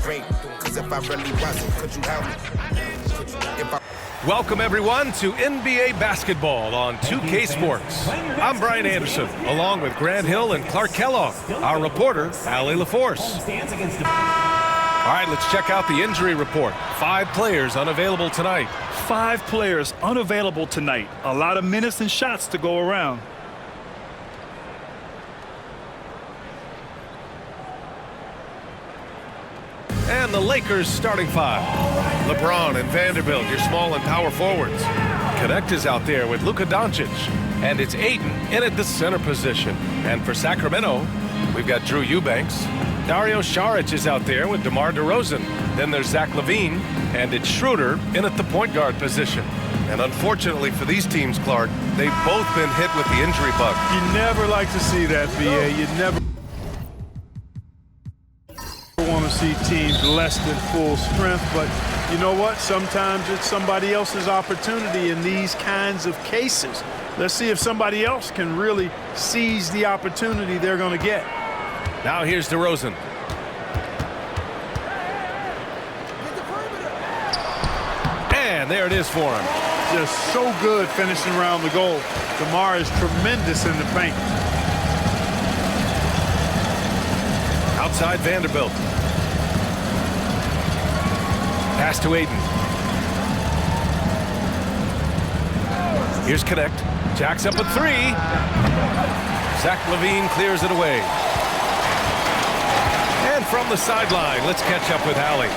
great. Cause if I really wasn't, could you help me? Welcome, everyone, to NBA basketball on 2K Sports. I'm Brian Anderson, along with Grant Hill and Clark Kellogg. Our reporter, Allie LaForce. All right, let's check out the injury report. 5 players unavailable tonight. 5 players unavailable tonight. A lot of minutes and shots to go around. And the Lakers starting 5. LeBron and Vanderbilt, your small and power forwards. Connect is out there with Luka Doncic. And it's Ayton in at the center position. And for Sacramento, we've got Drew Eubanks. Dario Saric is out there with DeMar DeRozan. Then there's Zach LaVine. And it's Schroeder in at the point guard position. And unfortunately for these teams, Clark, they've both been hit with the injury bug. You never like to see that, BA. You never want to see teams less than full strength, but you know what? Sometimes it's somebody else's opportunity in these kinds of cases. Let's see if somebody else can really seize the opportunity they're going to get. Now here's DeRozan. And there it is for him. Just so good finishing around the goal. DeMar is tremendous in the paint. Outside Vanderbilt. Pass to Ayton. Here's Connect. Jacks up a 3. Zach LaVine clears it away. And from the sideline, let's catch up with Allie.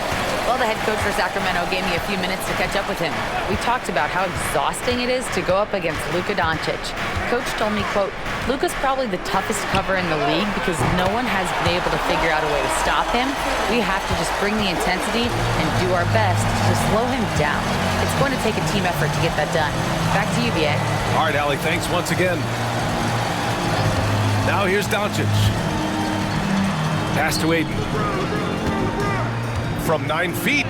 Well, the head coach for Sacramento gave me a few minutes to catch up with him. We talked about how exhausting it is to go up against Luka Doncic. Coach told me, quote, Luka's probably the toughest cover in the league because no one has been able to figure out a way to stop him. We have to just bring the intensity and do our best to slow him down. It's going to take a team effort to get that done. Back to you, BA. All right, Allie, thanks once again. Now here's Doncic. Pass to Ayton. From 9 feet.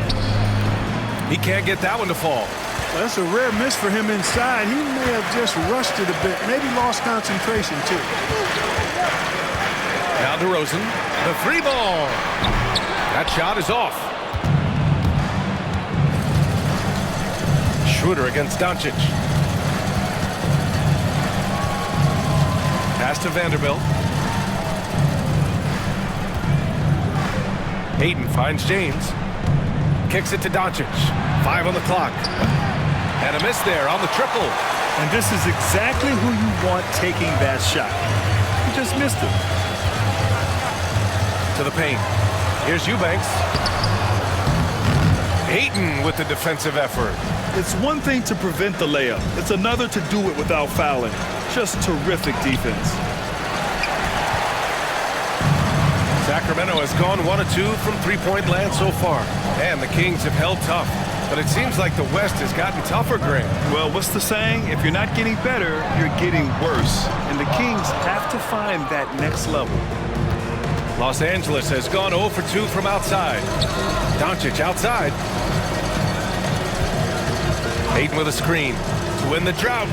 He can't get that one to fall. Well, that's a rare miss for him inside. He may have just rushed it a bit, maybe lost concentration too. Now DeRozan, the 3 ball. That shot is off. Schroeder against Doncic. Pass to Vanderbilt. Ayton finds James. Kicks it to Doncic. 5 on the clock. And a miss there on the triple. And this is exactly who you want taking that shot. He just missed it. To the paint. Here's Eubanks. Ayton with the defensive effort. It's one thing to prevent the layup. It's another to do it without fouling. Just terrific defense. Sacramento has gone 1 of 2 from three-point land so far. And the Kings have held tough. But it seems like the West has gotten tougher, Grant. Well, what's the saying? If you're not getting better, you're getting worse. And the Kings have to find that next level. Los Angeles has gone 0 for 2 from outside. Doncic outside. Ayton with a screen to win the drought.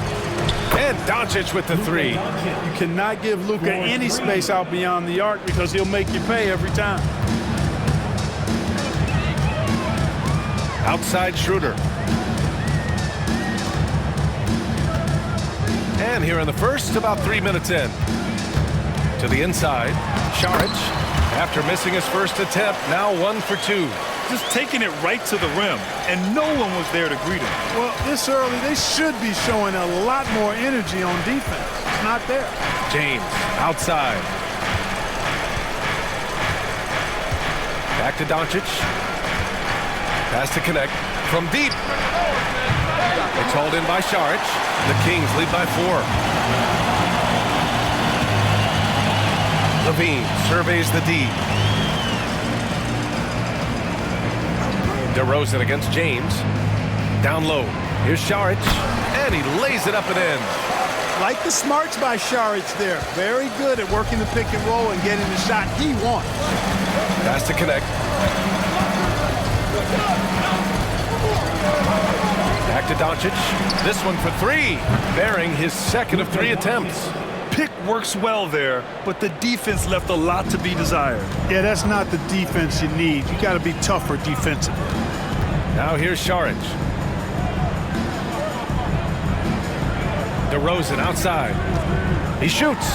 And Doncic with the 3. You cannot give Luka any space out beyond the arc because he'll make you pay every time. Outside Schroeder. And here in the first, about 3 minutes in. To the inside, Saric, after missing his first attempt, now 1 for 2. Just taking it right to the rim, and no one was there to greet him. Well, this early, they should be showing a lot more energy on defense. It's not there. James, outside. Back to Doncic. Pass to Connect from deep. It's hauled in by Saric. The Kings lead by 4. LaVine surveys the D. DeRozan against James. Down low. Here's Saric. And he lays it up and in. Like the smarts by Saric there. Very good at working the pick and roll and getting the shot he wants. Pass to Connect. Back to Doncic. This one for 3. Bearing his second of 3 attempts. pick works well there, but the defense left a lot to be desired. Yeah, that's not the defense you need. You got to be tougher defensively. Now here's Saric. DeRozan outside. He shoots.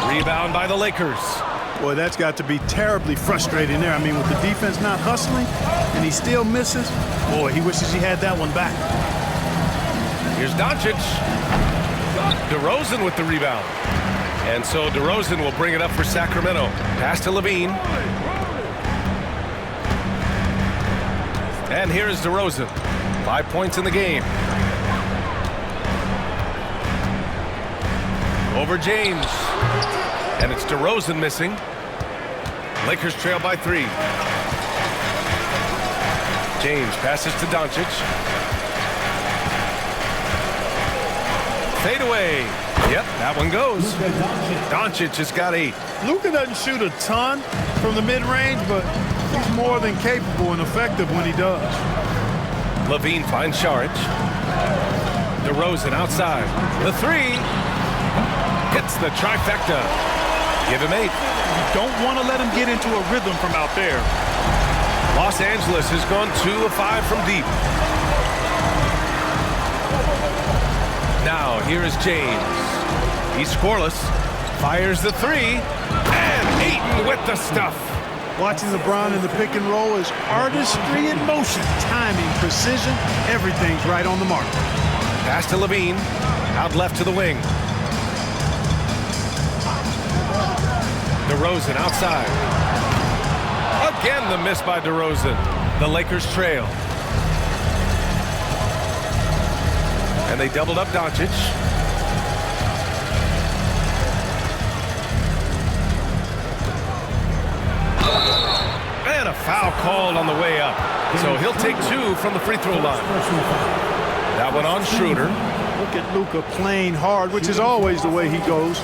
Rebound by the Lakers. Boy, that's got to be terribly frustrating there. I mean, with the defense not hustling and he still misses, boy, he wishes he had that one back. Here's Doncic. DeRozan with the rebound. And so DeRozan will bring it up for Sacramento. Pass to Levine. And here is DeRozan. 5 points in the game. Over James. And it's DeRozan missing. Lakers trail by 3. James passes to Doncic. Fade away. Yep, that one goes. Doncic has got 8. Luka doesn't shoot a ton from the mid-range, but he's more than capable and effective when he does. Levine finds Saric. DeRozan outside. The 3. Hits the trifecta. Give him 8. You don't want to let him get into a rhythm from out there. Los Angeles has gone 2 of 5 from deep. Now, here is James. He's scoreless. Fires the 3. And Ayton with the stuff. Watching LeBron in the pick and roll is artistry in motion. Timing, precision, everything's right on the mark. Pass to Levine. Out left to the wing. DeRozan outside. Again, the miss by DeRozan. The Lakers trail. And they doubled up Doncic. And a foul called on the way up. So he'll take 2 from the free throw line. That one on Schroeder. Look at Luka playing hard, which is always the way he goes.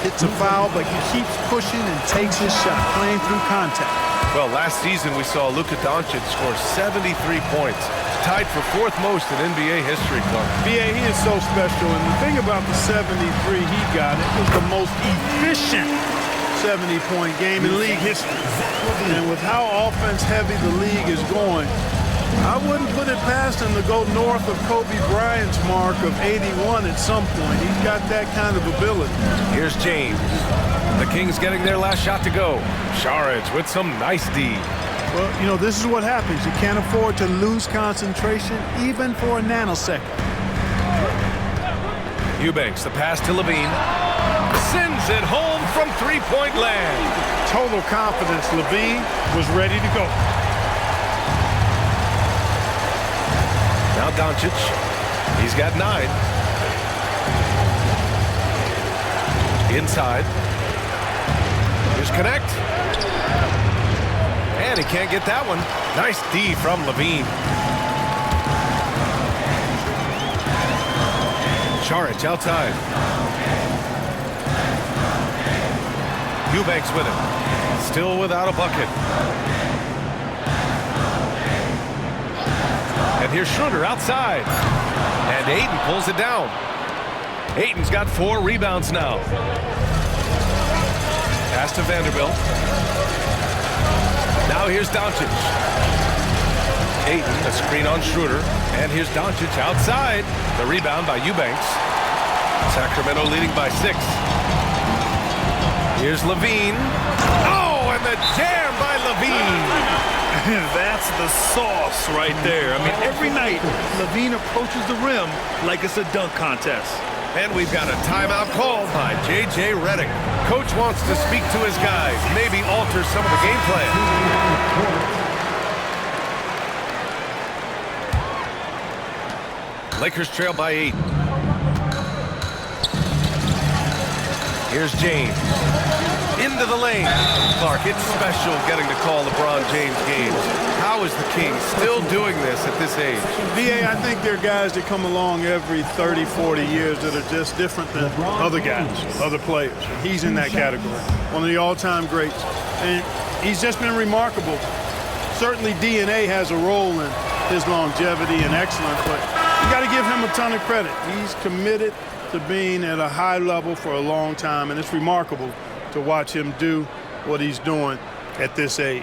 Hits a foul, but he keeps pushing and takes his shot, playing through contact. Well, last season we saw Luka Doncic score 73 points, tied for 4th most in NBA history, Clark. BA, he is so special, and the thing about the 73 he got, it was the most efficient 70-point game in league history. And with how offense-heavy the league is going, I wouldn't put it past him to go north of Kobe Bryant's mark of 81 at some point. He's got that kind of ability. Here's James. The Kings getting their last shot to go. Saric with some nice D. Well, you know, this is what happens. You can't afford to lose concentration even for a nanosecond. Eubanks, the pass to Levine. Sends it home from three-point land. Total confidence. Levine was ready to go. Now Doncic. He's got 9. Inside. Here's Connect. And he can't get that one. Nice D from Levine. Saric outside. Eubanks with it. Still without a bucket. And here's Schroeder outside. And Ayton pulls it down. Ayton's got 4 rebounds now. Pass to Vanderbilt. Now here's Doncic. Ayton, a screen on Schroeder. And here's Doncic outside. The rebound by Eubanks. Sacramento leading by 6. Here's Levine. Oh, and the jam by Levine. That's the sauce right there. I mean, every night, Levine approaches the rim like it's a dunk contest. And we've got a timeout called by J.J. Redick. Coach wants to speak to his guys, maybe alter some of the game plan. Lakers trail by 8. Here's James. Into the lane. Clark, it's special getting to call LeBron James games. How is the Kings still doing this at this age? VA, I think there are guys that come along every 30, 40 years that are just different than other guys, other players. He's in that category. One of the all-time greats. And he's just been remarkable. Certainly DNA has a role in his longevity and excellence, but you got to give him a ton of credit. He's committed to being at a high level for a long time, and it's remarkable to watch him do what he's doing at this age.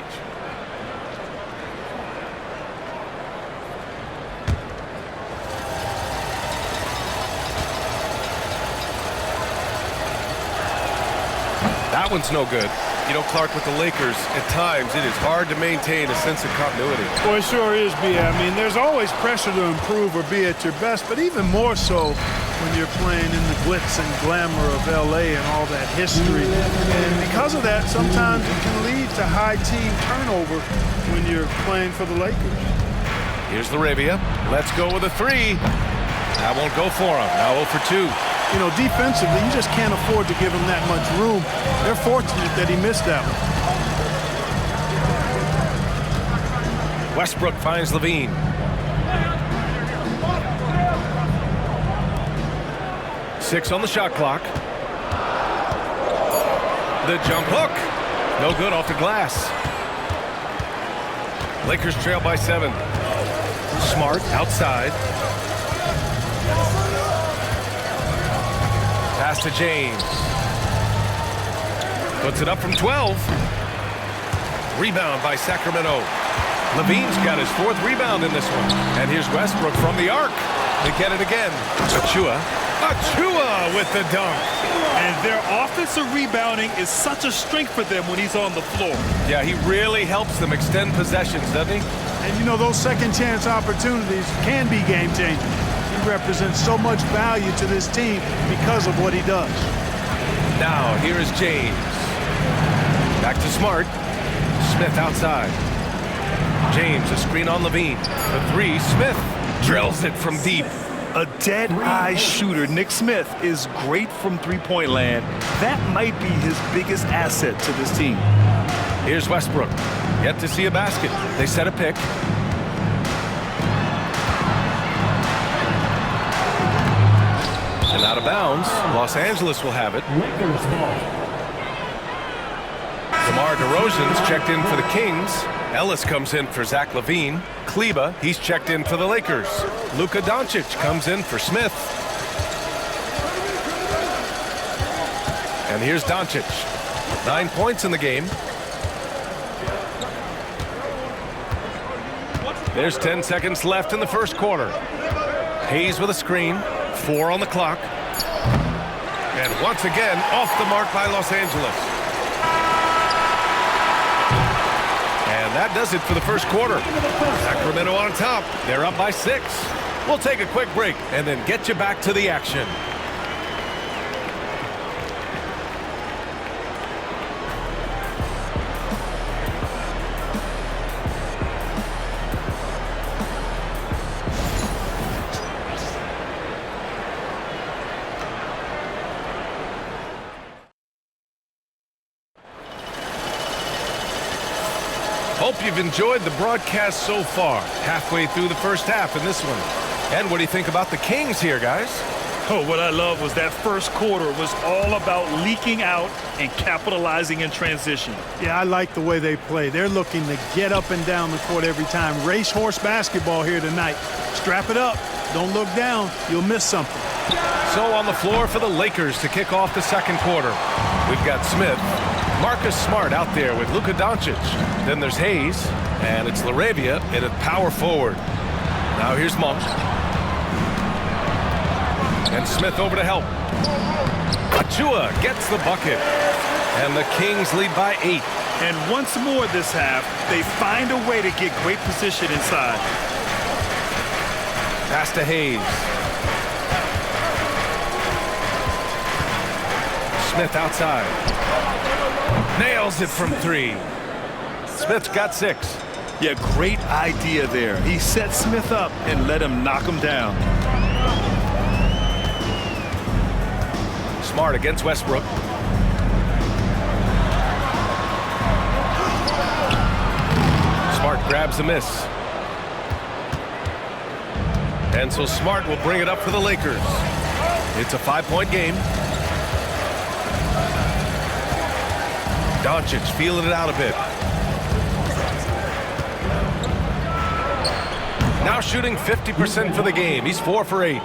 That one's no good. You know, Clark, with the Lakers, at times it is hard to maintain a sense of continuity. Well, it sure is, B. I mean, there's always pressure to improve or be at your best, but even more so when you're playing in the glitz and glamour of L.A. and all that history. And because of that, sometimes it can lead to high team turnover when you're playing for the Lakers. Here's Laravia. Let's go with a three. That won't go for him. Now 0 for 2. You know, defensively, you just can't afford to give him that much room. They're fortunate that he missed that one. Westbrook finds Levine. Six on the shot clock. The jump hook. No good off the glass. Lakers trail by 7. Smart outside. Pass to James. Puts it up from 12. Rebound by Sacramento. Levine's got his 4th rebound in this one. And here's Westbrook from the arc. They get it again. Achua with the dunk. And their offensive rebounding is such a strength for them when he's on the floor. Yeah, he really helps them extend possessions, doesn't he? And, you know, those second chance opportunities can be game changers. He represents so much value to this team because of what he does. Now, here is James. Back to Smart. Smith outside. James, a screen on Levine. The 3, Smith drills it from deep. A dead-eye shooter. Nick Smith is great from three-point land. That might be his biggest asset to this team. Here's Westbrook. Yet to see a basket. They set a pick. And out of bounds. Los Angeles will have it. DeMar DeRozan's checked in for the Kings. Ellis comes in for Zach LaVine. Kleba, he's checked in for the Lakers. Luka Doncic comes in for Smith. And here's Doncic. 9 points in the game. There's 10 seconds left in the first quarter. Hayes with a screen. 4 on the clock. And once again, off the mark by Los Angeles. And that does it for the first quarter. Sacramento on top. They're up by 6. We'll take a quick break and then get you back to the action. Hope you've enjoyed the broadcast so far. Halfway through the first half in this one. And what do you think about the Kings here, guys? Oh, what I love was that first quarter was all about leaking out and capitalizing in transition. Yeah, I like the way they play. They're looking to get up and down the court every time. Racehorse basketball here tonight. Strap it up. Don't look down. You'll miss something. So on the floor for the Lakers to kick off the second quarter. We've got Smith. Marcus Smart out there with Luka Doncic. Then there's Hayes, and it's Laravia in at power forward. Now here's Monk. And Smith over to help. Achua gets the bucket. And the Kings lead by 8. And once more this half, they find a way to get great position inside. Pass to Hayes. Smith outside. Nails it from 3. Smith's got 6. Yeah, great idea there. He set Smith up and let him knock him down. Smart against Westbrook. Smart grabs a miss. And so Smart will bring it up for the Lakers. It's a 5-point game. Doncic feeling it out a bit. Now shooting 50% for the game. He's 4 for 8.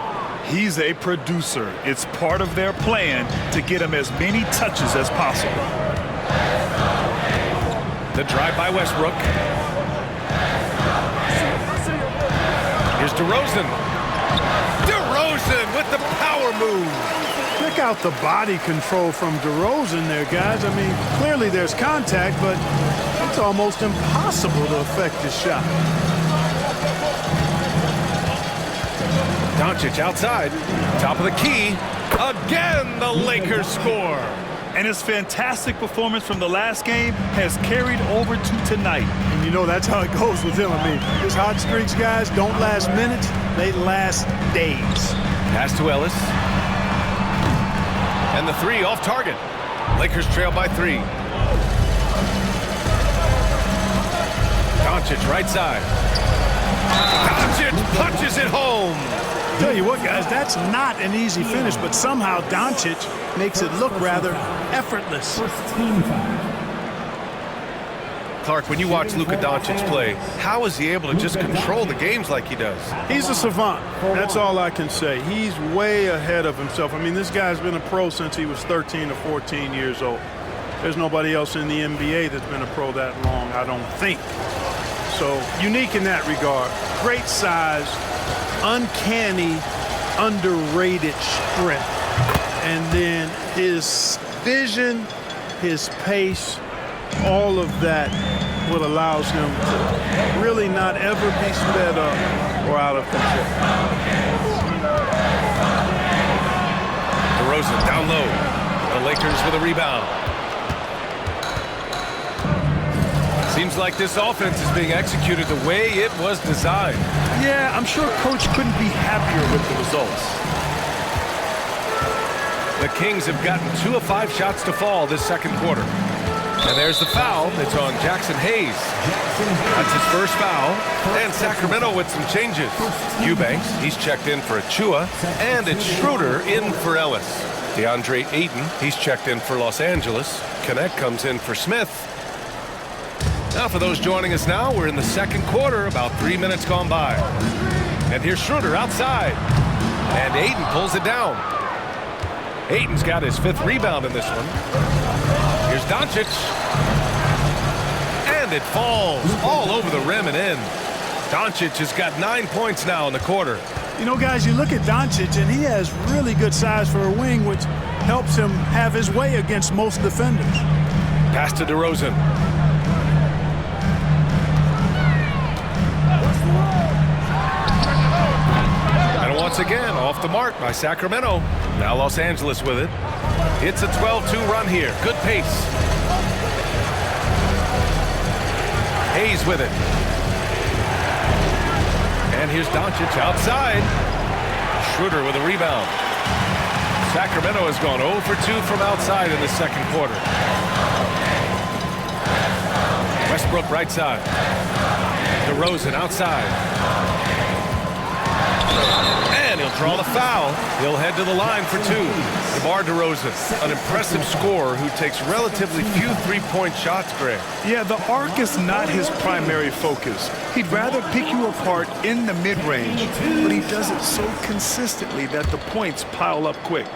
He's a producer. It's part of their plan to get him as many touches as possible. The drive by Westbrook. Here's DeRozan. DeRozan with the power move. Check out the body control from DeRozan there, guys. I mean, clearly there's contact, but it's almost impossible to affect his shot. Doncic outside. Top of the key. Again, the Lakers score. And his fantastic performance from the last game has carried over to tonight. And you know that's how it goes with him. I mean, his hot streaks, guys, don't last minutes. They last days. Pass to Ellis. And the three off target. Lakers trail by 3. Doncic right side. Doncic punches it home. Tell you what, guys, that's not an easy finish, but somehow Doncic makes it look rather effortless. Clark, when you watch Luka Doncic play, how is he able to just control the games like he does? He's a savant. That's all I can say. He's way ahead of himself. I mean, this guy's been a pro since he was 13 or 14 years old. There's nobody else in the NBA that's been a pro that long, I don't think. So, unique in that regard. Great size, uncanny, underrated strength. And then his vision, his pace, all of that what allows him to really not ever be sped up or out of control. DeRozan down low. The Lakers with a rebound. Seems like this offense is being executed the way it was designed. Yeah, I'm sure Coach couldn't be happier with the results. The Kings have gotten 2 of 5 shots to fall this second quarter. And there's the foul. It's on Jackson Hayes. That's his first foul. And Sacramento with some changes. Eubanks, he's checked in for Achua. And it's Schroeder in for Ellis. DeAndre Ayton, he's checked in for Los Angeles. Connect comes in for Smith. Now for those joining us now, we're in the second quarter, about 3 minutes gone by. And here's Schroeder outside. And Ayton pulls it down. Ayton's got his 5th rebound in this one. Here's Doncic. And it falls all over the rim and in. Doncic has got 9 points now in the quarter. You know, guys, you look at Doncic, and he has really good size for a wing, which helps him have his way against most defenders. Pass to DeRozan. And once again, off the mark by Sacramento. Now Los Angeles with it. It's a 12-2 run here. Good pace. Hayes with it. And here's Doncic outside. Schroeder with a rebound. Sacramento has gone 0 for 2 from outside in the second quarter. Westbrook right side. DeRozan outside. And he'll draw the foul. He'll head to the line for 2. DeMar DeRozan, an impressive scorer who takes relatively few three-point shots, Greg. Yeah, the arc is not his primary focus. He'd rather pick you apart in the mid-range, but he does it so consistently that the points pile up quick.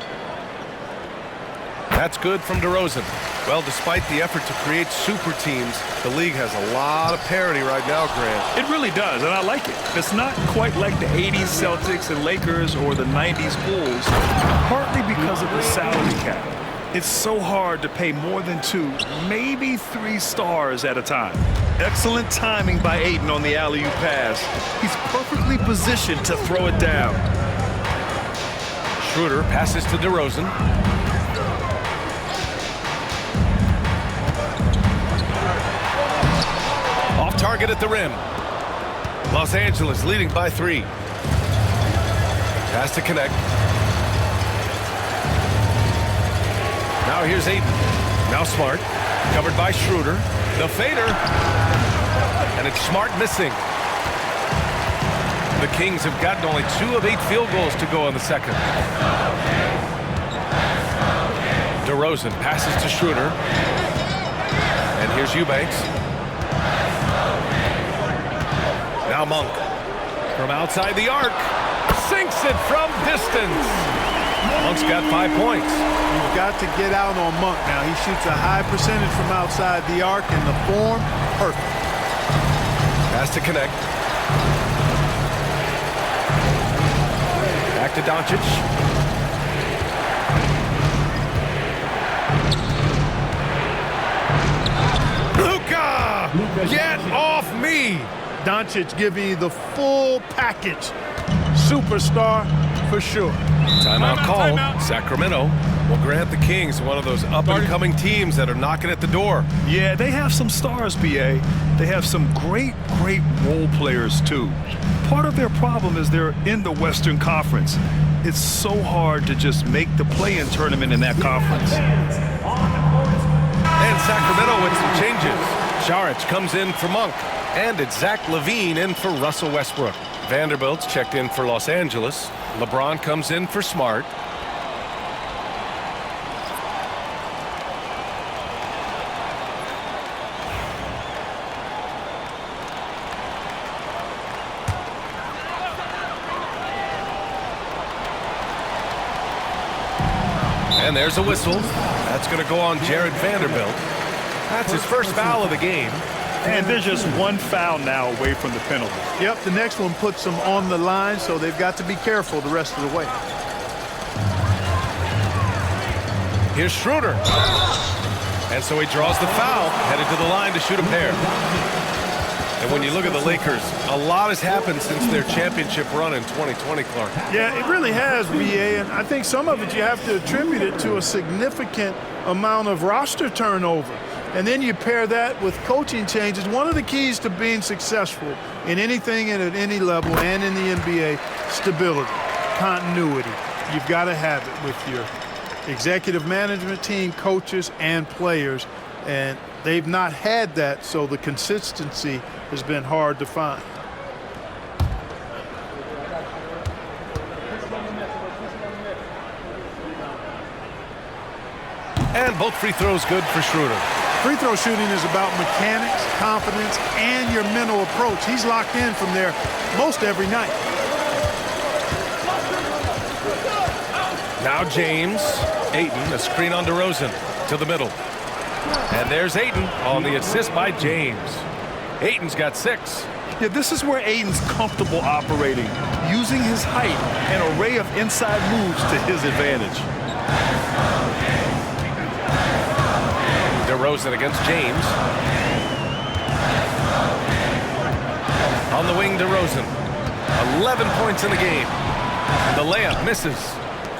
That's good from DeRozan. Well, despite the effort to create super teams, the league has a lot of parity right now, Grant. It really does, and I like it. It's not quite like the 80s Celtics and Lakers or the 90s Bulls, partly because of the salary cap. It's so hard to pay more than 2, maybe 3 stars at a time. Excellent timing by Ayton on the alley-oop pass. He's perfectly positioned to throw it down. Schroeder passes to DeRozan. Off target at the rim. Los Angeles leading by 3. Pass to Connect. Now here's Ayton. Now Smart. Covered by Schroeder. The fader. And it's Smart missing. The Kings have gotten only 2 of 8 field goals to go in the second. DeRozan passes to Schroeder. And here's Eubanks. Now Monk from outside the arc. Sinks it from distance. Monk's got 5 points. You've got to get out on Monk now. He shoots a high percentage from outside the arc, and the form, perfect. Has to connect. Back to Doncic. Luka! Get off me! Doncic giving you the full package. Superstar for sure. Timeout call. Timeout. Sacramento will grant the Kings one of those up-and-coming teams that are knocking at the door. Yeah, they have some stars, BA. They have some great role players, too. Part of their problem is they're in the Western Conference. It's so hard to just make the play-in tournament in that conference. And Sacramento with some changes. Saric comes in for Monk. And it's Zach LaVine in for Russell Westbrook. Vanderbilt's checked in for Los Angeles. LeBron comes in for Smart. And there's a whistle. That's going to go on Jared Vanderbilt. That's his first foul of the game. And there's just one foul now away from the penalty. Yep, the next one puts them on the line, so they've got to be careful the rest of the way. Here's Schroeder. And so he draws the foul, headed to the line to shoot a pair. And when you look at the Lakers, a lot has happened since their championship run in 2020, Clark. Yeah, it really has, BA, and I think some of it you have to attribute it to a significant amount of roster turnover. And then you pair that with coaching changes. One of the keys to being successful in anything and at any level and in the NBA, stability, continuity. You've got to have it with your executive management team, coaches, and players. And they've not had that, so the consistency has been hard to find. And both free throws good for Schroeder. Free throw shooting is about mechanics, confidence, and your mental approach. He's locked in from there most every night. Now James. Ayton, a screen on DeRozan to the middle. And there's Ayton on the assist by James. Ayton's got 6. Yeah, this is where Ayton's comfortable operating, using his height and array of inside moves to his advantage. DeRozan against James. On the wing, DeRozan. 11 points in the game. The layup misses.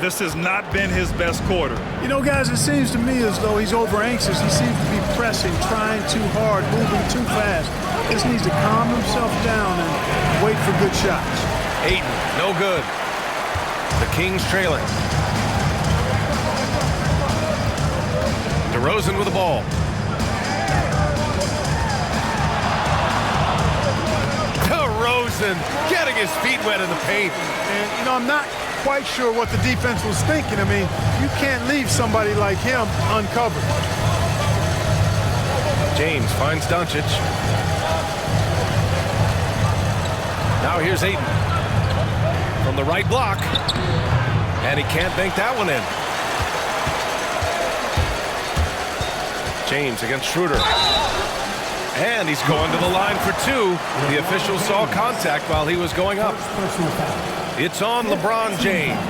This has not been his best quarter. You know, guys, it seems to me as though he's over anxious. He seems to be pressing, trying too hard, moving too fast. Just needs to calm himself down and wait for good shots. Ayton, no good. The Kings trailing. DeRozan with the ball. DeRozan getting his feet wet in the paint. And, you know, I'm not quite sure what the defense was thinking. I mean, you can't leave somebody like him uncovered. James finds Doncic. Now here's Ayton. From the right block. And he can't bank that one in. James against Schroeder. And he's going to the line for 2. The official saw contact while he was going up. It's on LeBron James.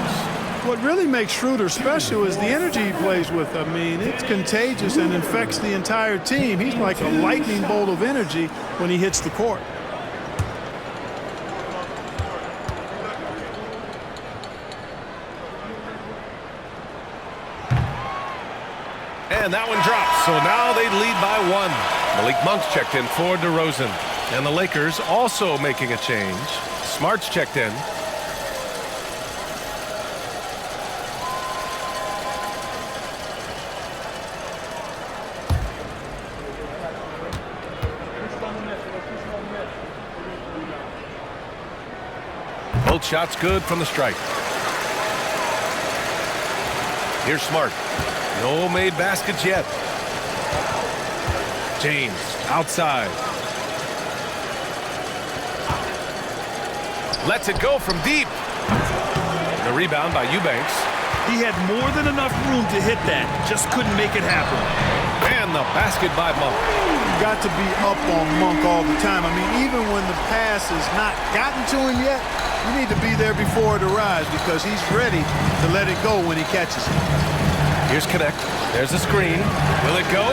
What really makes Schroeder special is the energy he plays with. I mean, it's contagious and infects the entire team. He's like a lightning bolt of energy when he hits the court. And that one drops, so now they lead by 1. Malik Monk's checked in for DeRozan. And the Lakers also making a change. Smart's checked in. Both shots good from the stripe. Here's Smart. No made baskets yet. James outside. Lets it go from deep. The rebound by Eubanks. He had more than enough room to hit that, just couldn't make it happen. And the basket by Monk. You got to be up on Monk all the time. I mean, even when the pass has not gotten to him yet, you need to be there before it arrives because he's ready to let it go when he catches it. Here's Connect. There's a screen. Will it go?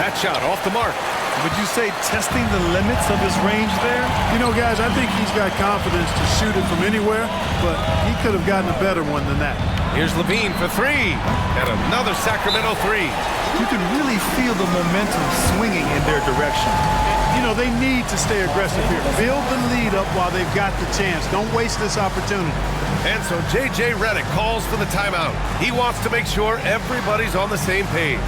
That shot off the mark. Would you say testing the limits of his range there? You know, guys, I think he's got confidence to shoot it from anywhere, but he could have gotten a better one than that. Here's Levine for three. And another Sacramento three. You can really feel the momentum swinging in their direction. You know, they need to stay aggressive here. Build the lead up while they've got the chance. Don't waste this opportunity. And so J.J. Redick calls for the timeout. He wants to make sure everybody's on the same page.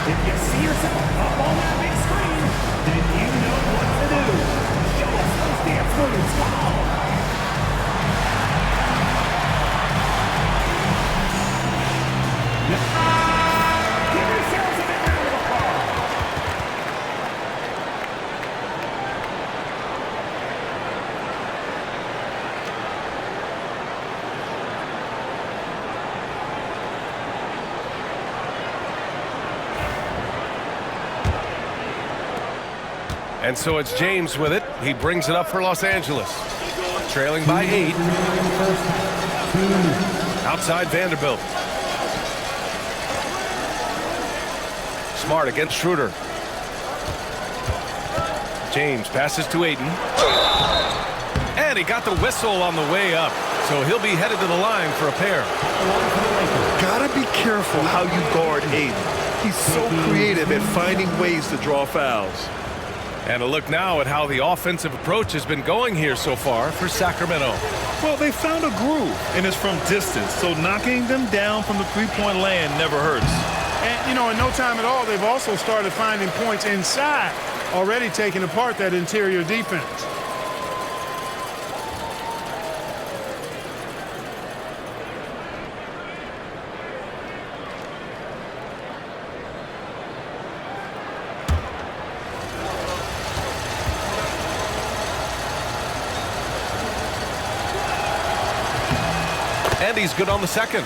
If you see yourself up on that big screen, then you know what to do. Show us those dance moves. Come on. Give yourselves a big round of applause. And so it's James with it. He brings it up for Los Angeles. Trailing by 8. Outside Vanderbilt. Smart against Schroeder. James passes to Ayton. And he got the whistle on the way up. So he'll be headed to the line for a pair. Gotta be careful how you guard Ayton. He's so creative at finding ways to draw fouls. And a look now at how the offensive approach has been going here so far for Sacramento. Well, they found a groove, and it's from distance, so knocking them down from the three-point land never hurts. And, you know, in no time at all, they've also started finding points inside, already taking apart that interior defense. And he's good on the second.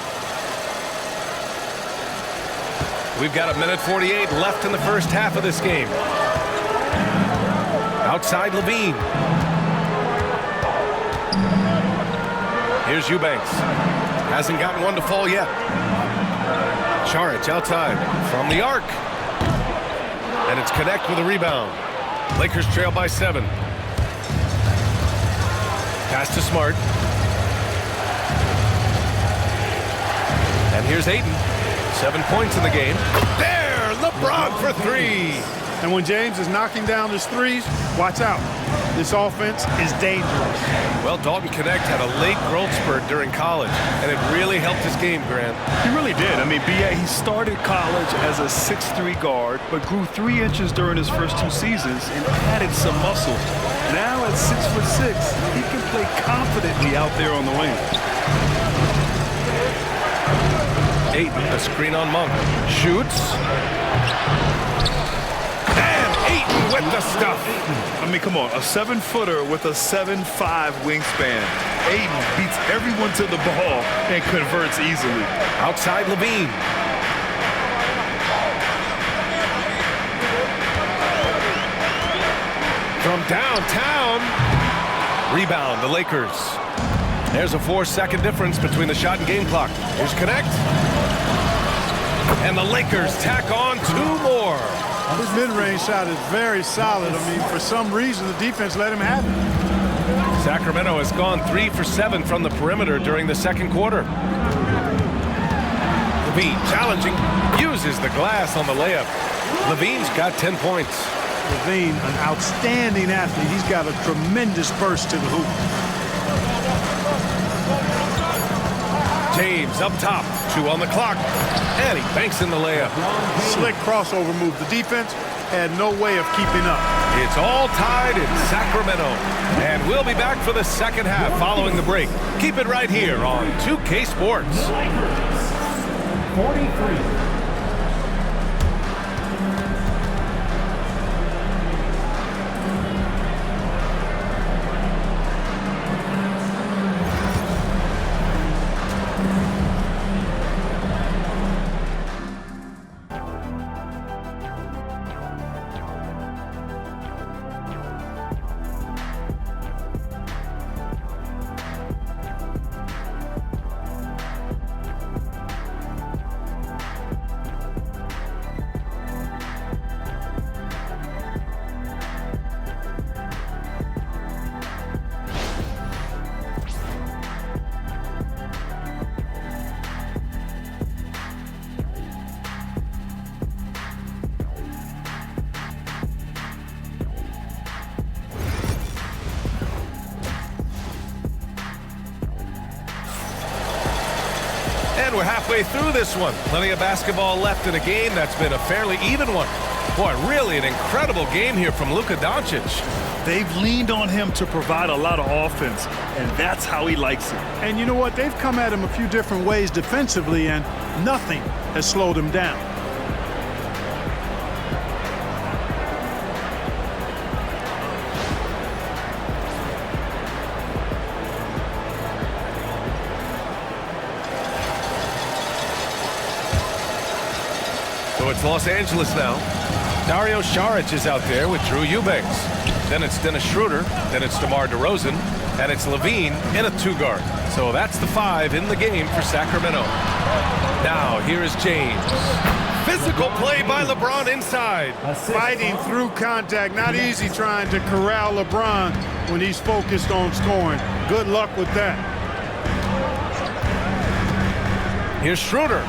We've got 1:48 left in the first half of this game. Outside Levine. Here's Eubanks. Hasn't gotten one to fall yet. Charic outside from the arc. And it's Connect with a rebound. Lakers trail by 7. Pass to Smart. And here's Ayton. 7 points in the game. There, LeBron for 3. And when James is knocking down his threes, watch out. This offense is dangerous. Well, Dalton Connect had a late growth spurt during college, and it really helped his game, Grant. He really did. I mean, he started college as a 6'3" guard, but grew 3 inches during his first 2 seasons and added some muscle. Now at 6'6", he can play confidently out there on the wing. Ayton, a screen on Monk. Shoots. And Ayton with the stuff. I mean, come on. A 7-footer with a 7'5" wingspan. Ayton beats everyone to the ball and converts easily. Outside Levine. From downtown. Rebound, the Lakers. There's a 4-second difference between the shot and game clock. Here's Connect. And the Lakers tack on 2 more. This mid-range shot is very solid. I mean, for some reason, the defense let him have it. Sacramento has gone 3 for 7 from the perimeter during the second quarter. Levine challenging, uses the glass on the layup. Levine's got 10 points. Levine, an outstanding athlete. He's got a tremendous burst to the hoop. James up top, 2 on the clock, and he banks in the layup. Slick crossover move. The defense had no way of keeping up. It's all tied in Sacramento, and we'll be back for the second half following the break. Keep it right here on 2K Sports. 43. we're halfway through this one. Plenty of basketball left in a game that's been a fairly even one. Boy, really an incredible game here from Luka Doncic. They've leaned on him to provide a lot of offense, and that's how he likes it. And you know what? They've come at him a few different ways defensively, and nothing has slowed him down. So it's Los Angeles now. Dario Saric is out there with Drew Eubanks. Then it's Dennis Schroeder. Then it's DeMar DeRozan. And it's Levine in a two-guard. So that's the 5 in the game for Sacramento. Now, here is James. Physical play by LeBron inside. Fighting through contact. Not easy trying to corral LeBron when he's focused on scoring. Good luck with that. Here's Schroeder.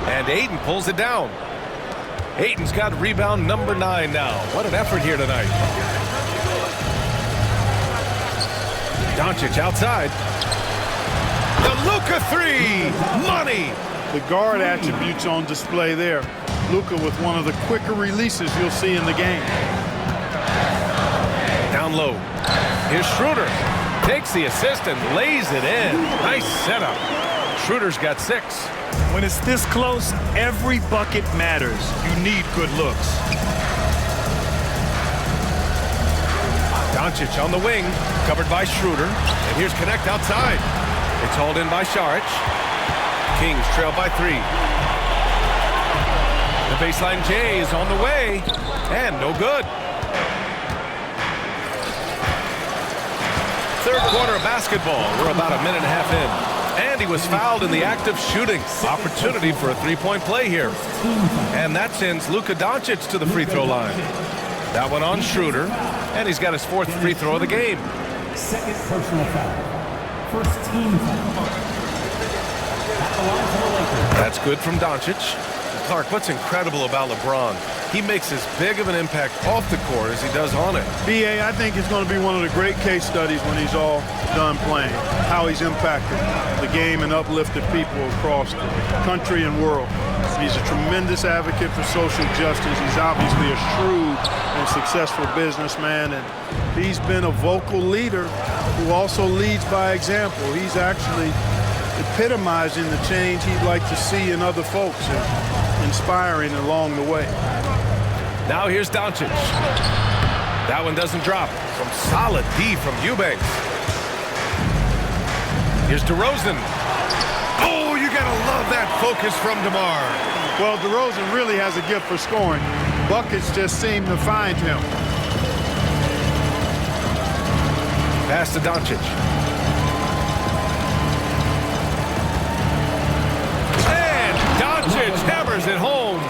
And Ayton pulls it down. Ayton's got rebound number 9 now. What an effort here tonight. Doncic outside. The Luka 3. Money. The guard attributes on display there. Luka with one of the quicker releases you'll see in the game. Down low. Here's Schroeder. Takes the assist and lays it in. Nice setup. Schroeder's got 6. When it's this close, every bucket matters. You need good looks. Doncic on the wing, covered by Schroeder. And here's Connect outside. It's hauled in by Saric. Kings trail by 3. The baseline J is on the way. And no good. Third quarter of basketball. We're about a minute and a half in. And he was fouled in the act of shooting. Opportunity for a three-point play here. And that sends Luka Doncic to the free throw line. That one on Schroeder. And he's got his 4th free throw of the game. Second personal foul. First team foul. At the line for the Lakers. That's good from Doncic. Clark, what's incredible about LeBron? He makes as big of an impact off the court as he does on it. B.A., I think it's going to be one of the great case studies when he's all done playing. How he's impacted the game and uplifted people across the country and world. He's a tremendous advocate for social justice. He's obviously a shrewd and successful businessman, and he's been a vocal leader who also leads by example. He's actually epitomizing the change he'd like to see in other folks and inspiring along the way. Now here's Doncic. That one doesn't drop. Some solid D from Eubanks. Here's DeRozan. Oh, you gotta love that focus from DeMar. Well, DeRozan really has a gift for scoring. Buckets just seem to find him. Pass to Doncic. And Doncic hammers it home.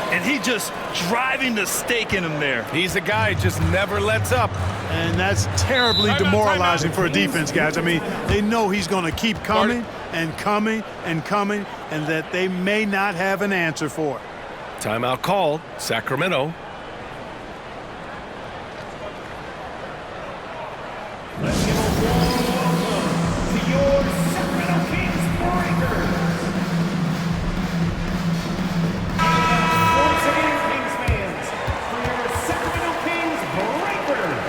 And he just driving the stake in him there. He's a guy who just never lets up. And that's terribly demoralizing for a defense, guys. I mean, they know he's going to keep coming and coming and coming, and that they may not have an answer for it. Timeout called. Sacramento. Let's give a warm welcome to your Sacramento Kings Breakers. Once again, Kings fans, for your Sacramento Kings Breakers.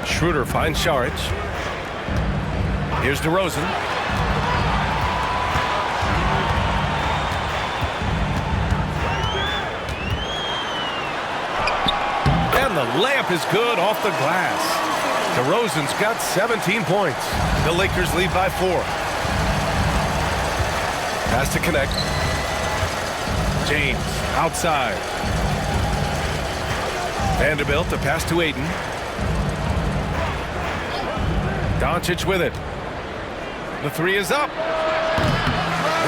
Schroeder finds Saric. Here's DeRozan. And the layup is good off the glass. DeRozan's got 17 points. The Lakers lead by 4. Pass to Connect. James outside. Vanderbilt, a pass to Ayton. Doncic with it. The 3 is up.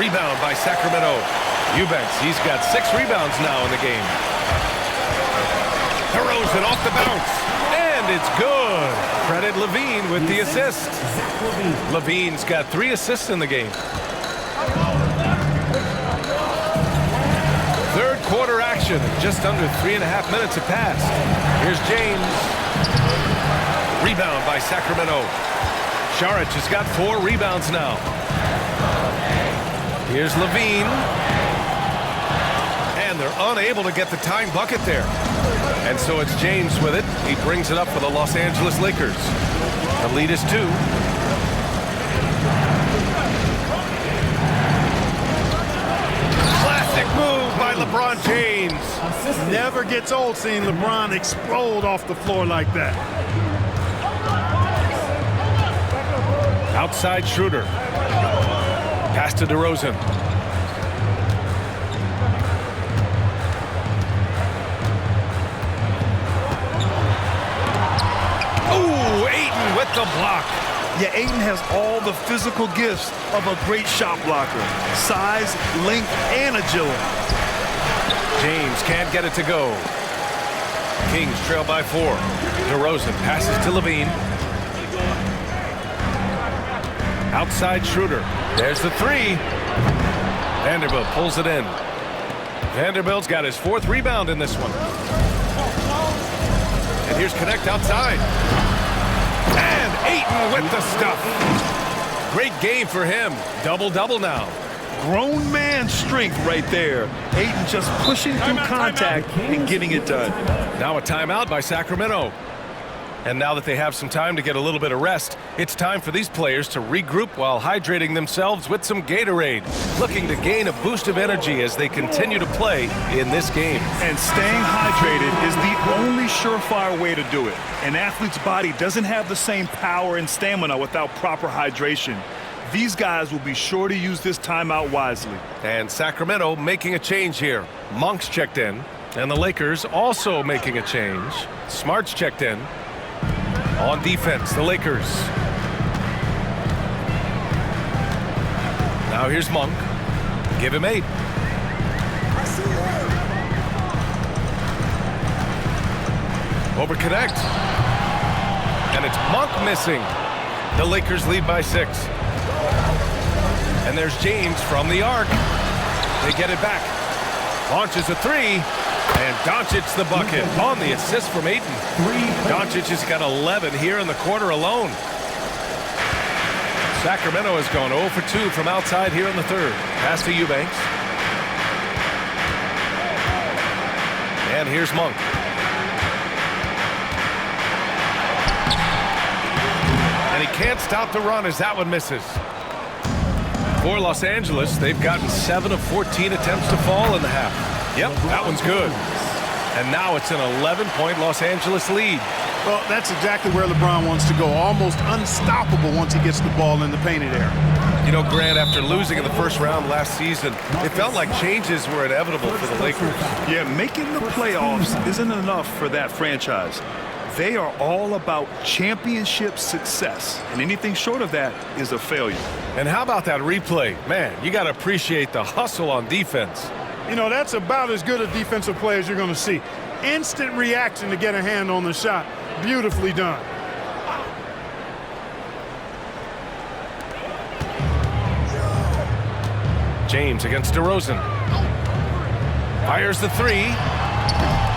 Rebound by Sacramento. Eubanks, he's got 6 rebounds now in the game. DeRozan off the bounce. And it's good. Credit Levine with the assist. Levine's got 3 assists in the game. Third quarter action. Just under 3.5 minutes have passed. Here's James. Rebound by Sacramento. Saric has got 4 rebounds now. Here's Levine. And they're unable to get the tying bucket there. And so it's James with it. He brings it up for the Los Angeles Lakers. The lead is 2. Classic move by LeBron James. Never gets old seeing LeBron explode off the floor like that. Outside Schroeder. Pass to DeRozan. Ooh, Ayton with the block. Yeah, Ayton has all the physical gifts of a great shot blocker. Size, length, and agility. James can't get it to go. Kings trail by 4. DeRozan passes to Levine. Outside Schroeder. There's the 3. Vanderbilt pulls it in. Vanderbilt's got his 4th rebound in this one. And here's Connect outside. And Ayton with the stuff. Great game for him. Double-double now. Grown man strength right there. Ayton just pushing through contact and getting it done. Now a timeout by Sacramento. And now that they have some time to get a little bit of rest, it's time for these players to regroup while hydrating themselves with some Gatorade, looking to gain a boost of energy as they continue to play in this game. And staying hydrated is the only surefire way to do it. An athlete's body doesn't have the same power and stamina without proper hydration. These guys will be sure to use this timeout wisely. And Sacramento making a change here. Monk's checked in, and the Lakers also making a change. Smart's checked in. On defense, the Lakers. Now here's Monk. Give him 8. Over Connect. And it's Monk missing. The Lakers lead by 6. And there's James from the arc. They get it back. Launches a 3. And Doncic the bucket on the assist from Ayton. Doncic has got 11 here in the quarter alone. Sacramento has gone 0 for 2 from outside here in the 3rd. Pass to Eubanks. And here's Monk. And he can't stop the run as that one misses. For Los Angeles, they've gotten 7 of 14 attempts to fall in the half. Yep, that one's good. And now it's an 11-point Los Angeles lead. Well, that's exactly where LeBron wants to go. Almost unstoppable once he gets the ball in the painted area. You know, Grant, after losing in the first round last season, it felt like changes were inevitable for the Lakers. Yeah, making the playoffs isn't enough for that franchise. They are all about championship success, and anything short of that is a failure. And how about that replay? Man, you got to appreciate the hustle on defense. You know, that's about as good a defensive play as you're going to see. Instant reaction to get a hand on the shot. Beautifully done. James against DeRozan. Fires the 3.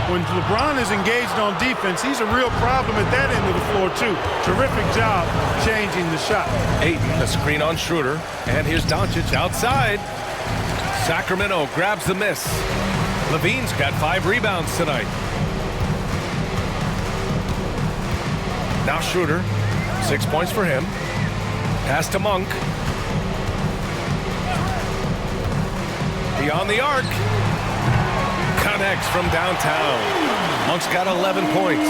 When LeBron is engaged on defense, he's a real problem at that end of the floor, too. Terrific job changing the shot. Ayton, a screen on Schroeder. And here's Doncic outside. Sacramento grabs the miss. Levine's got 5 rebounds tonight. Now Schroeder, 6 points for him. Pass to Monk. Beyond the arc. Connects from downtown. Monk's got 11 points.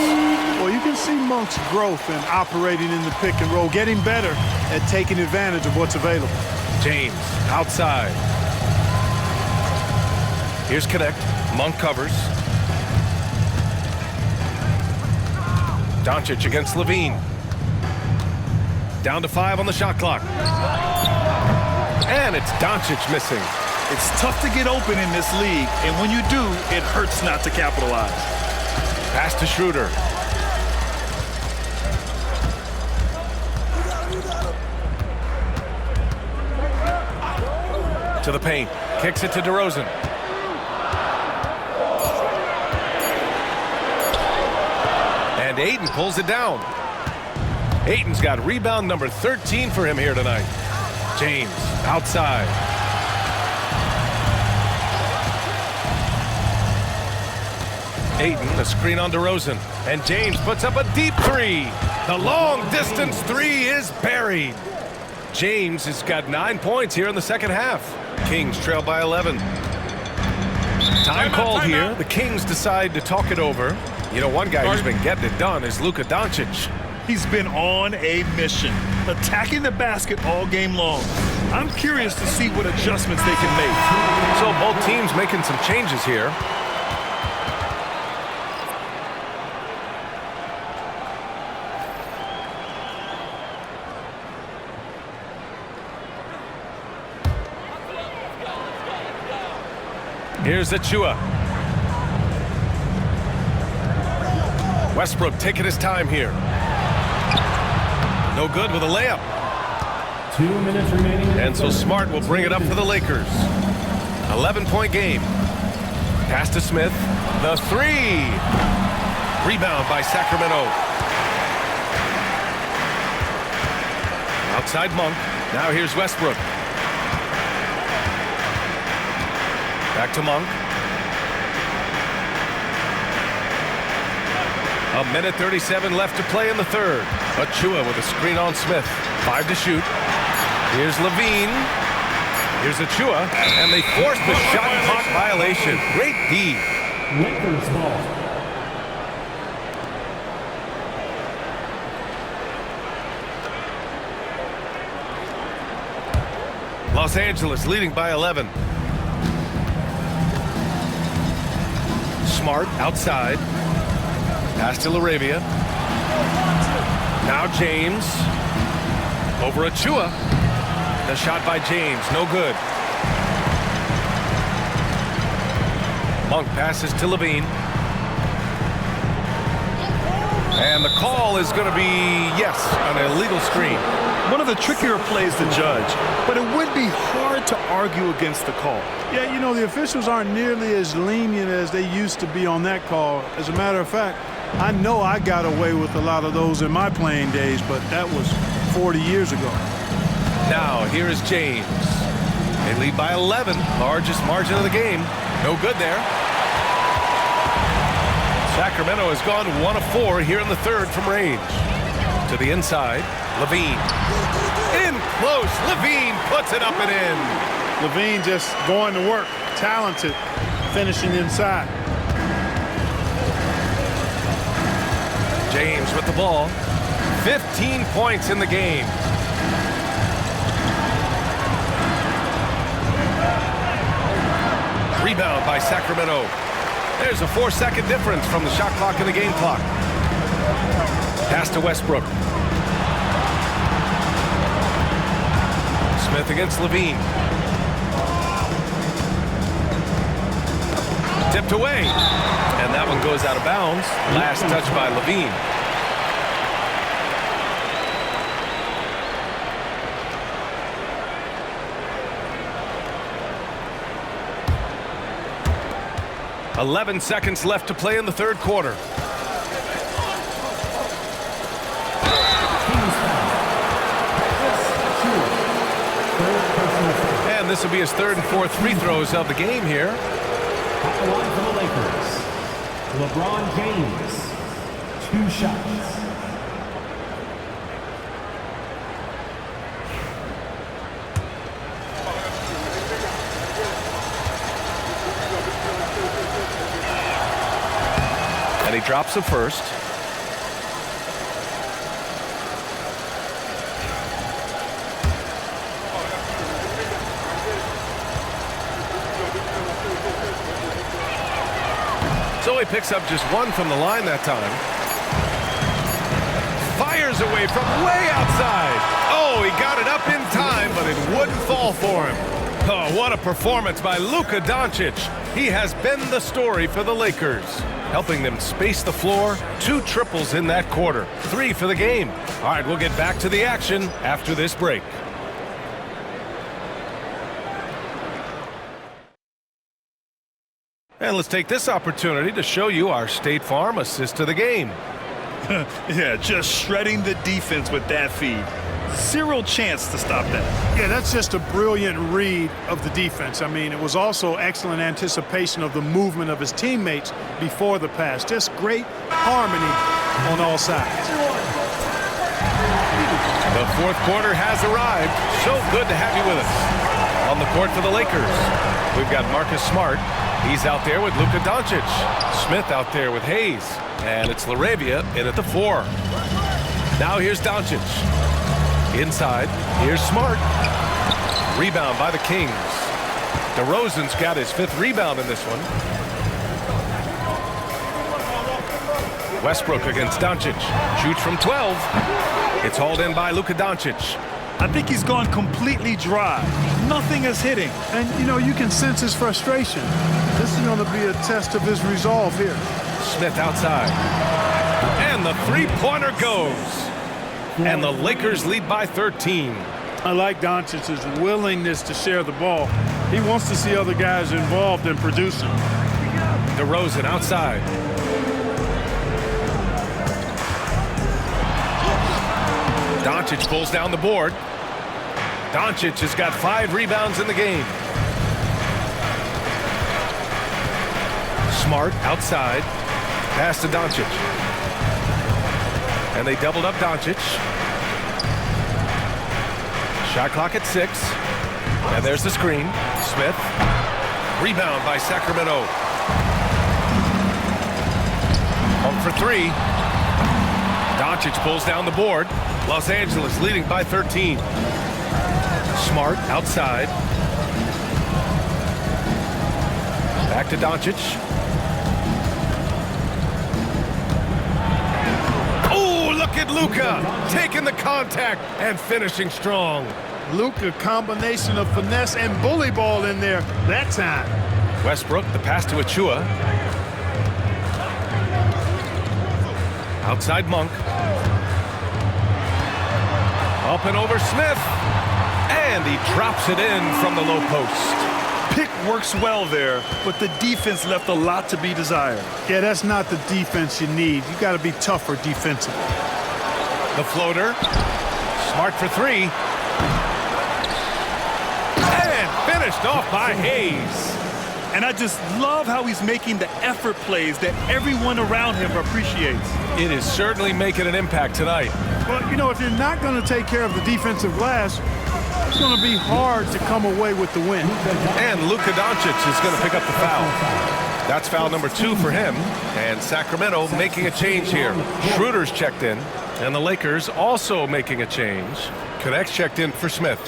Well, you can see Monk's growth in operating in the pick and roll, getting better at taking advantage of what's available. James outside. Here's Connect. Monk covers. Doncic against Levine. Down to 5 on the shot clock. And it's Doncic missing. It's tough to get open in this league, and when you do, it hurts not to capitalize. Pass to Schroeder. To the paint. Kicks it to DeRozan. And Ayton pulls it down. Ayton's got rebound number 13 for him here tonight. James outside. Ayton, a screen on DeRozan. And James puts up a deep three. The long distance three is buried. James has got 9 points here in the second half. Kings trail by 11. Time called here. The Kings decide to talk it over. You know, one guy who's been getting it done is Luka Doncic. He's been on a mission, attacking the basket all game long. I'm curious to see what adjustments they can make. So both teams making some changes here. Here's Achua. Westbrook taking his time here. No good with a layup. 2 minutes remaining. And so Smart will bring it up for the Lakers. 11-point game. Pass to Smith. The three. Rebound by Sacramento. Outside Monk. Now here's Westbrook. Back to Monk. A minute 37 left to play in the third. Achua with a screen on Smith. 5 to shoot. Here's Levine. Here's Achua. And they force the shot clock violation. Great D. Lakers ball. Los Angeles leading by 11. Smart outside. Pass to LaRavia. Now James. Over Achua. The shot by James. No good. Monk passes to Levine. And the call is going to be, yes, an illegal screen. One of the trickier plays to judge, but it would be hard to argue against the call. Yeah, you know, the officials aren't nearly as lenient as they used to be on that call. As a matter of fact, I know I got away with a lot of those in my playing days, but that was 40 years ago. Now, here is James. They lead by 11, largest margin of the game. No good there. Sacramento has gone 1 of 4 here in the third from range. To the inside, Levine. In close, Levine puts it up and in. Levine just going to work, talented, finishing inside. James with the ball. 15 points in the game. Rebound by Sacramento. There's a 4-second difference from the shot clock and the game clock. Pass to Westbrook. Smith against Levine. Tipped away. And that one goes out of bounds. Last touch by Levine. "11 seconds left to play in the third quarter. And this will be his third and fourth free throws of the game here. At the line for the Lakers, LeBron James, 2 shots. And he drops the first. So he picks up just 1 from the line that time. Fires away from way outside. Oh, he got it up in time, but it wouldn't fall for him. Oh, what a performance by Luka Doncic. He has been the story for the Lakers, helping them space the floor. 2 triples in that quarter. 3 for the game. All right, we'll get back to the action after this break. And let's take this opportunity to show you our State Farm assist to the game. Yeah, just shredding the defense with that feed. Zero chance to stop that. Yeah, that's just a brilliant read of the defense. I mean, it was also excellent anticipation of the movement of his teammates before the pass. Just great harmony on all sides. The fourth quarter has arrived. So good to have you with us. On the court for the Lakers, we've got Marcus Smart. He's out there with Luka Doncic. Smith out there with Hayes. And it's LaRavia in at the 4. Now here's Doncic. Inside, here's Smart. Rebound by the Kings. DeRozan's got his 5th rebound in this one. Westbrook against Doncic. Shoots from 12. It's hauled in by Luka Doncic. I think he's gone completely dry. Nothing is hitting. And, you know, you can sense his frustration. This is going to be a test of his resolve here. Smith outside. And the three-pointer goes. And the Lakers lead by 13. I like Doncic's willingness to share the ball. He wants to see other guys involved in producing. DeRozan outside. Doncic pulls down the board. Doncic has got 5 rebounds in the game. Smart outside. Pass to Doncic. And they doubled up Doncic. Shot clock at 6. And there's the screen. Smith. Rebound by Sacramento. Home for 3. Doncic pulls down the board. Los Angeles leading by 13. Smart outside. Back to Doncic. Oh, look at Luka taking the contact and finishing strong. Luka, combination of finesse and bully ball in there that time. Westbrook, the pass to Achua. Outside Monk. Up and over Smith. And he drops it in from the low post. Pick works well there, but the defense left a lot to be desired. Yeah, that's not the defense you need. You got to be tougher defensively. The floater. Smart for 3. And finished off by Hayes. And I just love how he's making the effort plays that everyone around him appreciates. It is certainly making an impact tonight. Well, you know, if you're not going to take care of the defensive glass, it's going to be hard to come away with the win. And Luka Doncic is going to pick up the foul. That's foul number 2 for him. And Sacramento making a change here. Schroeder's checked in. And the Lakers also making a change. Connects checked in for Smith.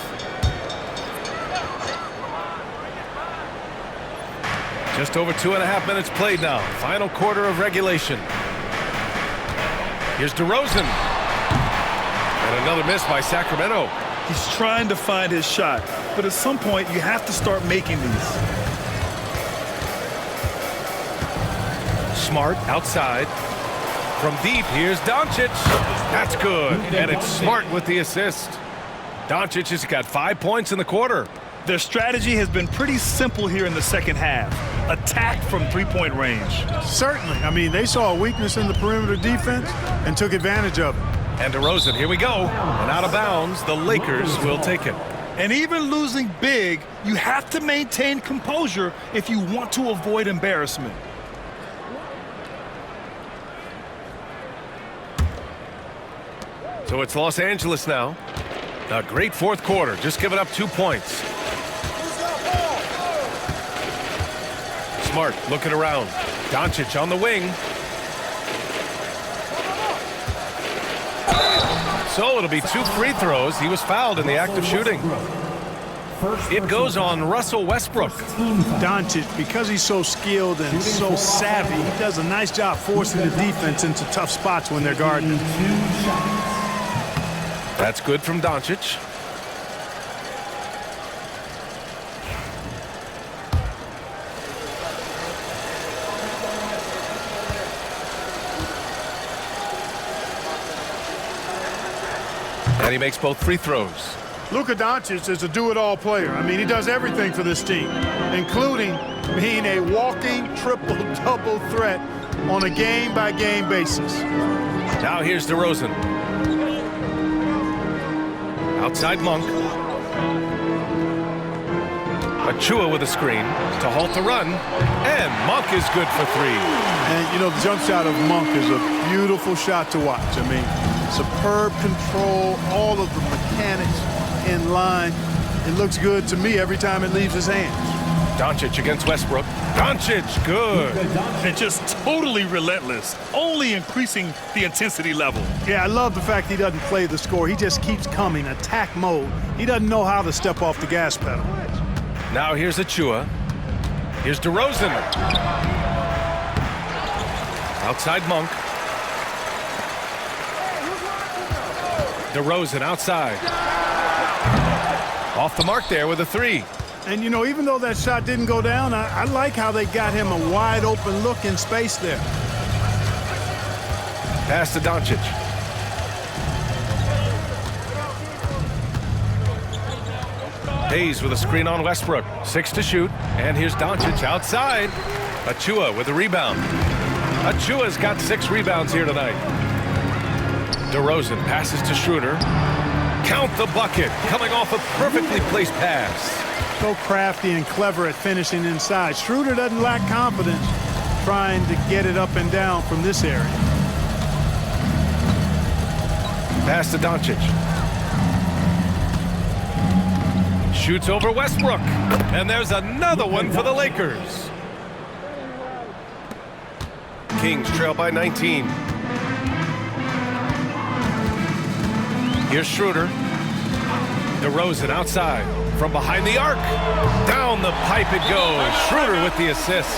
Just over 2.5 minutes played now. Final quarter of regulation. Here's DeRozan. And another miss by Sacramento. He's trying to find his shot, but at some point you have to start making these. Smart outside. From deep, here's Doncic. That's good. And it's Smart with the assist. Doncic has got 5 points in the quarter. Their strategy has been pretty simple here in the second half. Attack from three-point range. Certainly. I mean, they saw a weakness in the perimeter defense and took advantage of it. And DeRozan, here we go. And out of bounds, the Lakers will take it. And even losing big, you have to maintain composure if you want to avoid embarrassment. So it's Los Angeles now. A great fourth quarter, just giving up 2 points. Smart looking around. Doncic on the wing. So it'll be 2 free throws. He was fouled in the act of shooting. It goes on Russell Westbrook. Doncic, because he's so skilled and so savvy, he does a nice job forcing the defense into tough spots when they're guarding. That's good from Doncic. And he makes both free throws. Luka Doncic is a do-it-all player. I mean, he does everything for this team, including being a walking triple-double threat on a game-by-game basis. Now here's DeRozan. Outside Monk. Achua with a screen to halt the run. And Monk is good for three. And, you know, the jump shot of Monk is a beautiful shot to watch. I mean, superb control, all of the mechanics in line. It looks good to me every time it leaves his hands. Doncic against Westbrook. Doncic, good. And just totally relentless, only increasing the intensity level. Yeah, I love the fact he doesn't play the score. He just keeps coming, attack mode. He doesn't know how to step off the gas pedal. Now here's Achua. Here's DeRozan. Outside Monk. DeRozan outside. Off the mark there with a three. And, you know, even though that shot didn't go down, I like how they got him a wide open look in space there. Pass to Doncic. Hayes with a screen on Westbrook. 6 to shoot. And here's Doncic outside. Achua with a rebound. Achua's got 6 rebounds here tonight. DeRozan passes to Schroeder. Count the bucket. Coming off a perfectly placed pass. So crafty and clever at finishing inside. Schroeder doesn't lack confidence trying to get it up and down from this area. Pass to Doncic. Shoots over Westbrook. And there's another one for the Lakers. Kings trail by 19. Here's Schroeder. DeRozan outside. From behind the arc. Down the pipe it goes. Schroeder with the assist.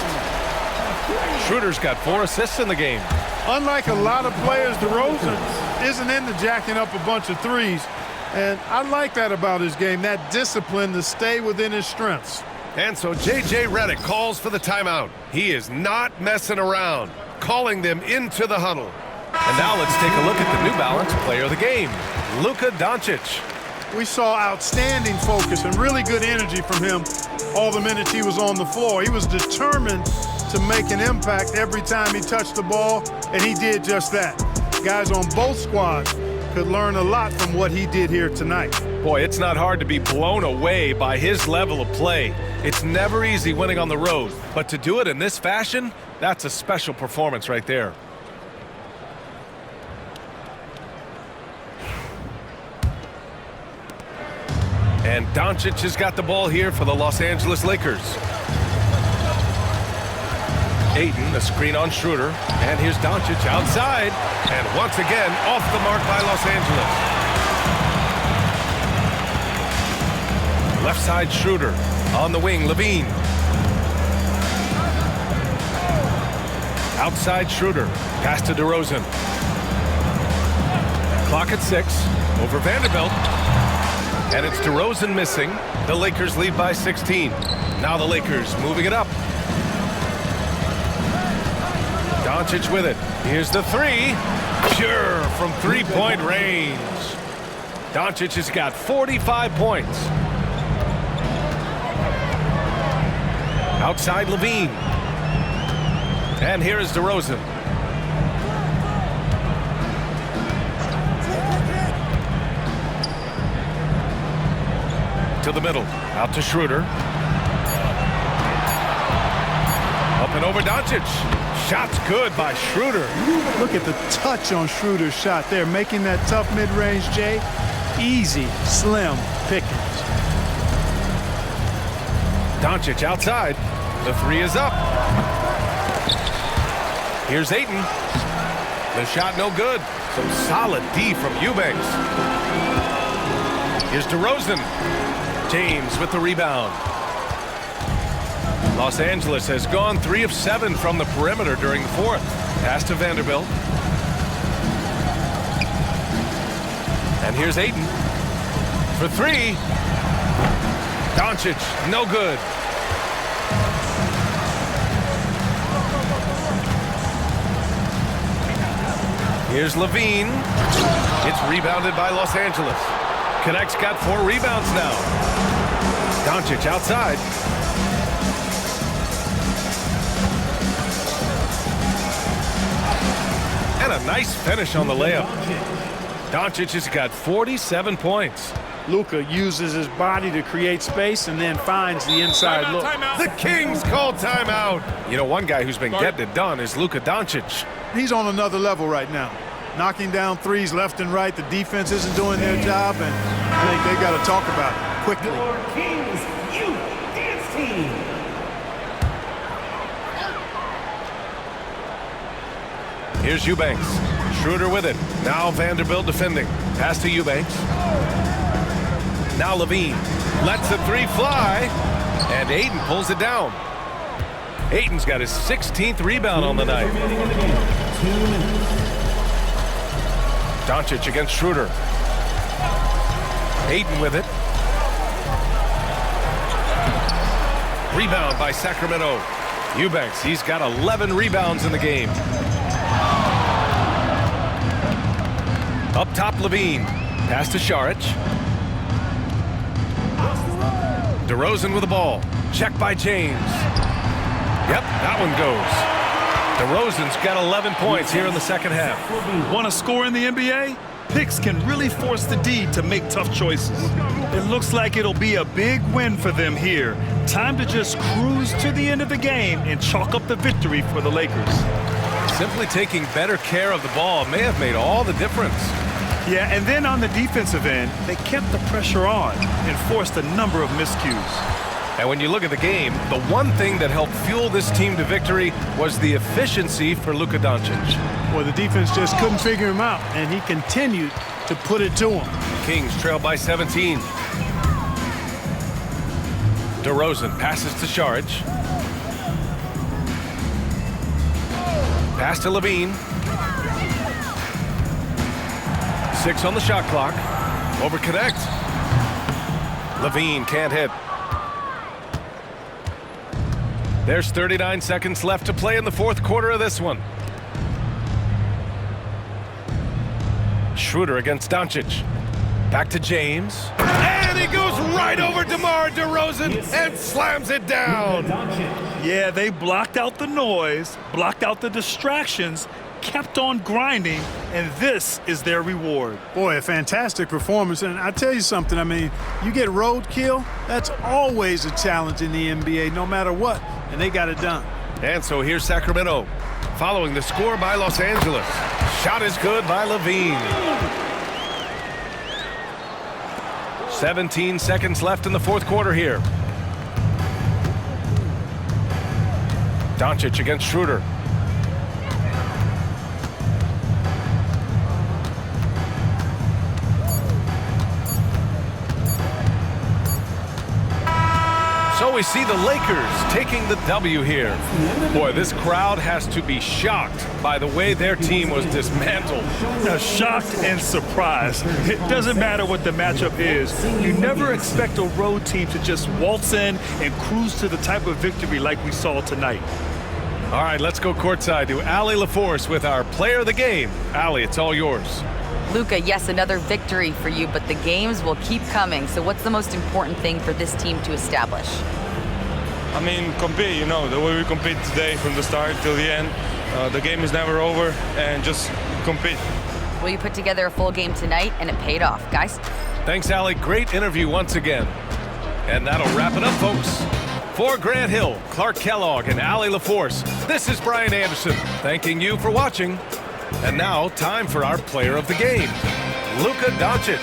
Schroeder's got 4 assists in the game. Unlike a lot of players, DeRozan isn't into jacking up a bunch of threes. And I like that about his game, that discipline to stay within his strengths. And so J.J. Redick calls for the timeout. He is not messing around, calling them into the huddle. And now let's take a look at the New Balance player of the game, Luka Doncic. We saw outstanding focus and really good energy from him all the minutes he was on the floor. He was determined to make an impact every time he touched the ball, and he did just that. Guys on both squads could learn a lot from what he did here tonight. Boy, it's not hard to be blown away by his level of play. It's never easy winning on the road, but to do it in this fashion, that's a special performance right there. And Doncic has got the ball here for the Los Angeles Lakers. Ayton, a screen on Schroeder. And here's Doncic outside. And once again, off the mark by Los Angeles. Left side Schroeder. On the wing, Levine. Outside Schroeder. Pass to DeRozan. Clock at 6. Over Vanderbilt. And it's DeRozan missing. The Lakers lead by 16. Now the Lakers moving it up. Doncic with it. Here's the three. Pure from three-point range. Doncic has got 45 points. Outside Levine. And here is DeRozan. To the middle. Out to Schroeder. Up and over Doncic. Shot's good by Schroeder. Look at the touch on Schroeder's shot there, making that tough mid-range, Jay. Easy, slim pickings. Doncic outside. The three is up. Here's Ayton. The shot no good. Some solid D from Eubanks. Here's DeRozan. James with the rebound. Los Angeles has gone 3 of 7 from the perimeter during the fourth. Pass to Vanderbilt. And here's Ayton. For three. Doncic, no good. Here's Levine. It's rebounded by Los Angeles. Connect's got 4 rebounds now. Doncic outside. And a nice finish on the layup. Doncic has got 47 points. Luka uses his body to create space and then finds the inside look. The Kings call timeout. You know, one guy who's been getting it done is Luka Doncic. He's on another level right now. Knocking down threes left and right. The defense isn't doing their job, and I think they got to talk about it quickly. Your Kings Youth Dance Team. Here's Eubanks. Schroeder with it. Now Vanderbilt defending. Pass to Eubanks. Now Levine. Lets the 3 fly. And Ayton pulls it down. Ayton's got his 16th rebound on the night. 2 minutes. Doncic against Schroeder. Ayton with it. Rebound by Sacramento. Eubanks, he's got 11 rebounds in the game. Up top, Levine. Pass to Šarić. DeRozan with the ball. Check by James. Yep, that one goes. DeRozan's got 11 points here in the second half. Want to score in the NBA? Picks can really force the D to make tough choices. It looks like it'll be a big win for them here. Time to just cruise to the end of the game and chalk up the victory for the Lakers. Simply taking better care of the ball may have made all the difference. Yeah, and then on the defensive end, they kept the pressure on and forced a number of miscues. And when you look at the game, the one thing that helped fuel this team to victory was the efficiency for Luka Doncic. Well, the defense just couldn't figure him out, and he continued to put it to him. Kings trail by 17. DeRozan passes to Šarić. Pass to Levine. 6 on the shot clock. Over Connect. Levine can't hit. There's 39 seconds left to play in the fourth quarter of this one. Schroeder against Doncic. Back to James. And he goes right over DeMar DeRozan and slams it down. Yeah, they blocked out the noise, blocked out the distractions, kept on grinding, and this is their reward. Boy, a fantastic performance. And I tell you something, I mean, you get roadkill, that's always a challenge in the NBA, no matter what. And they got it done. And so here's Sacramento, following the score by Los Angeles. Shot is good by Levine. 17 seconds left in the fourth quarter here. Doncic against Schroeder. So we see the Lakers taking the W here. Boy, this crowd has to be shocked by the way their team was dismantled. Shocked and surprised. It doesn't matter what the matchup is. You never expect a road team to just waltz in and cruise to the type of victory like we saw tonight. All right, let's go courtside to Allie LaForce with our player of the game. Allie, it's all yours. Luka, yes, another victory for you, but the games will keep coming. So what's the most important thing for this team to establish? I mean, compete, you know, the way we compete today from the start till the end. The game is never over, and just compete. Well, you put together a full game tonight, and it paid off. Guys? Thanks, Allie. Great interview once again. And that'll wrap it up, folks. For Grant Hill, Clark Kellogg, and Allie LaForce, this is Brian Anderson, thanking you for watching. And now, time for our player of the game, Luka Doncic.